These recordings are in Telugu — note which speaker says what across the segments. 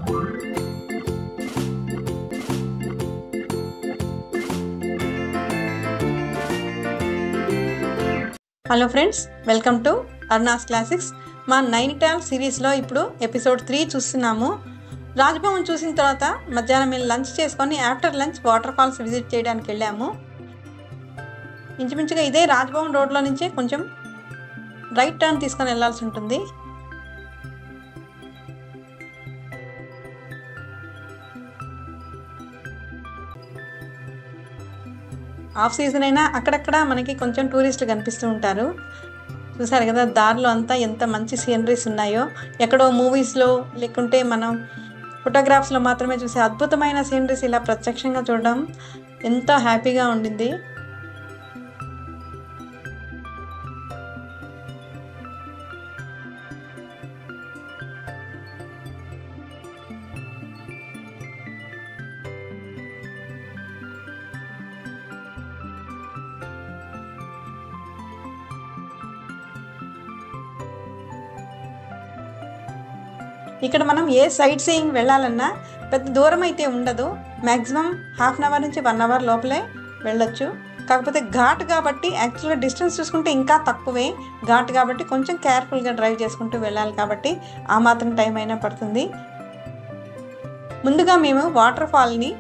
Speaker 1: Hello friends, welcome to Arna's classics. మా నైనిటాల్ సిరీస్లో ఇప్పుడు ఎపిసోడ్ 3 చూస్తున్నాము. రాజ్భవన్ చూసిన తర్వాత మధ్యాహ్నం మేము లంచ్ చేసుకొని after lunch water falls visit చేయడానికి వెళ్ళాము. ఇంచుమించుగా ఇదే రాజ్భవన్ రోడ్లో నుంచే కొంచెం రైట్ టర్న్ తీసుకొని వెళ్ళాల్సి ఉంటుంది. ఆఫ్ సీజన్ అయినా అక్కడక్కడ మనకి కొంచెం టూరిస్టులు కనిపిస్తూ ఉంటారు. చూసారు కదా, దారిలో అంతా ఎంత మంచి సీనరీస్ ఉన్నాయో. ఎక్కడో మూవీస్లో లేకుంటే మనం ఫోటోగ్రాఫ్స్లో మాత్రమే చూసే అద్భుతమైన సీనరీస్ ఇలా ప్రత్యక్షంగా చూడడం ఎంతో హ్యాపీగా ఉండింది. ఇక్కడ మనం ఏ సైట్ సీయింగ్ వెళ్ళాలన్నా పెద్ద దూరం అయితే ఉండదు. మ్యాక్సిమం హాఫ్ అన్ అవర్ నుంచి 1 అవర్ లోపలే వెళ్ళొచ్చు. కాకపోతే ఘాట్ కాబట్టి యాక్చువల్గా డిస్టెన్స్ చూసుకుంటే ఇంకా తక్కువే. ఘాట్ కాబట్టి కొంచెం కేర్ఫుల్గా డ్రైవ్ చేసుకుంటూ వెళ్ళాలి కాబట్టి ఆ మాత్రం టైం అయినా పడుతుంది. ముందుగా మేము వాటర్ ఫాల్ని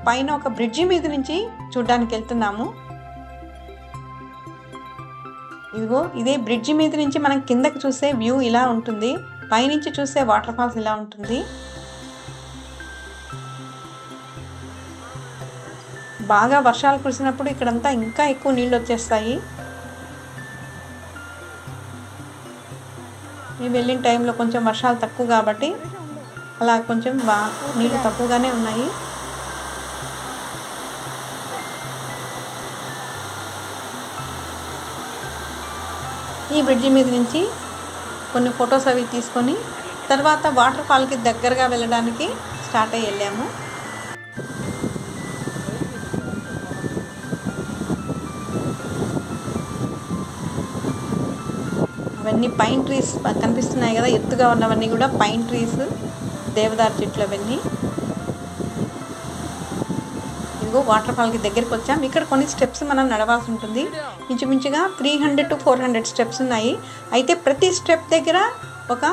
Speaker 1: పైన ఒక బ్రిడ్జి మీద నుంచి చూడడానికి వెళ్తున్నాము. ఇదిగో ఇదే బ్రిడ్జి మీద నుంచి మనం కిందకి చూసే వ్యూ ఇలా ఉంటుంది. పైనుంచి చూస్తే వాటర్ ఫాల్స్ ఇలా ఉంటుంది. బాగా వర్షాలు కురిసినప్పుడు ఇక్కడంతా ఇంకా ఎక్కువ నీళ్ళు వచ్చేస్తాయి. మేము వెళ్ళిన టైంలో కొంచెం వర్షాలు తక్కువ కాబట్టి అలా కొంచెం నీళ్ళు తక్కువగానే ఉన్నాయి. ఈ బ్రిడ్జి మీద నుంచి కొన్ని ఫొటోస్ అవి తీసుకొని తర్వాత వాటర్ ఫాల్కి దగ్గరగా వెళ్ళడానికి స్టార్ట్ అయ్యి వెళ్ళాము. అవన్నీ పైన్ ట్రీస్ కనిపిస్తున్నాయి కదా, ఎత్తుగా ఉన్నవన్నీ కూడా పైన్ ట్రీస్, దేవదారు చెట్లు అవన్నీ. ఇదిగో వాటర్ ఫాల్కి దగ్గరికి వచ్చాం. ఇక్కడ కొన్ని స్టెప్స్ మనం నడవాల్సి ఉంటుంది. ఇంచుమించుగా 300 to 400 స్టెప్స్ ఉన్నాయి. అయితే ప్రతి స్టెప్ దగ్గర ఒక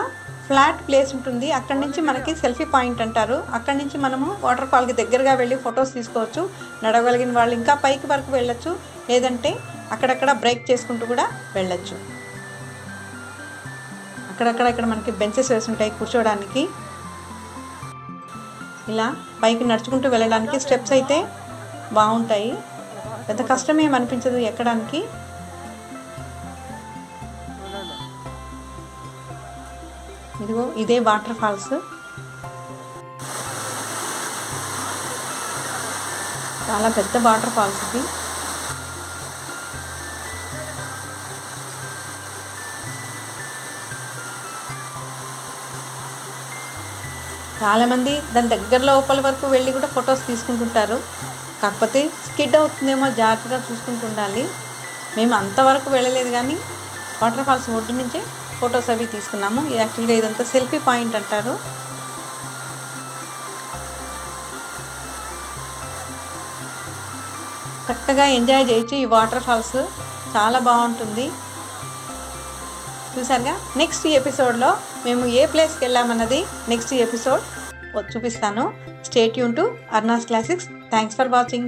Speaker 1: ఫ్లాట్ ప్లేస్ ఉంటుంది. అక్కడి నుంచి మనకి సెల్ఫీ పాయింట్ అంటారు. అక్కడి నుంచి మనము వాటర్ ఫాల్కి దగ్గరగా వెళ్ళి ఫొటోస్ తీసుకోవచ్చు. నడవగలిగిన వాళ్ళు ఇంకా పైకి వరకు వెళ్ళొచ్చు, లేదంటే అక్కడక్కడ బ్రేక్ చేసుకుంటూ కూడా వెళ్ళొచ్చు. ఇక్కడ మనకి బెంచెస్ వేసి ఉంటాయి కూర్చోడానికి. ఇలా పైకి నడుచుకుంటూ వెళ్ళడానికి స్టెప్స్ అయితే బాగుంటాయి. పెద్ద కష్టమేం అనిపించదు ఎక్కడానికి. ఇదిగో ఇదే వాటర్ ఫాల్స్. చాలా పెద్ద వాటర్ ఫాల్స్ ఇది. చాలామంది దాని దగ్గర లోపల వరకు వెళ్ళి కూడా ఫొటోస్ తీసుకుంటుంటారు. కాకపోతే స్కిడ్ అవుతుందేమో, జాగ్రత్తగా చూసుకుంటూ ఉండాలి. మేము అంతవరకు వెళ్ళలేదు కానీ వాటర్ ఫాల్స్ ఒడ్డు నుంచే ఫొటోస్ అవి తీసుకున్నాము. యాక్చువల్గా ఇదంతా సెల్ఫీ పాయింట్ అంటారు. చక్కగా ఎంజాయ్ చేయొచ్చు. ఈ వాటర్ ఫాల్స్ చాలా బాగుంటుంది. చూసారుగా, నెక్స్ట్ ఎపిసోడ్లో మేము ఏ ప్లేస్కి వెళ్ళామన్నది నెక్స్ట్ ఎపిసోడ్ చూపిస్తాను. Stay tune to Arna's classics. Thanks for watching.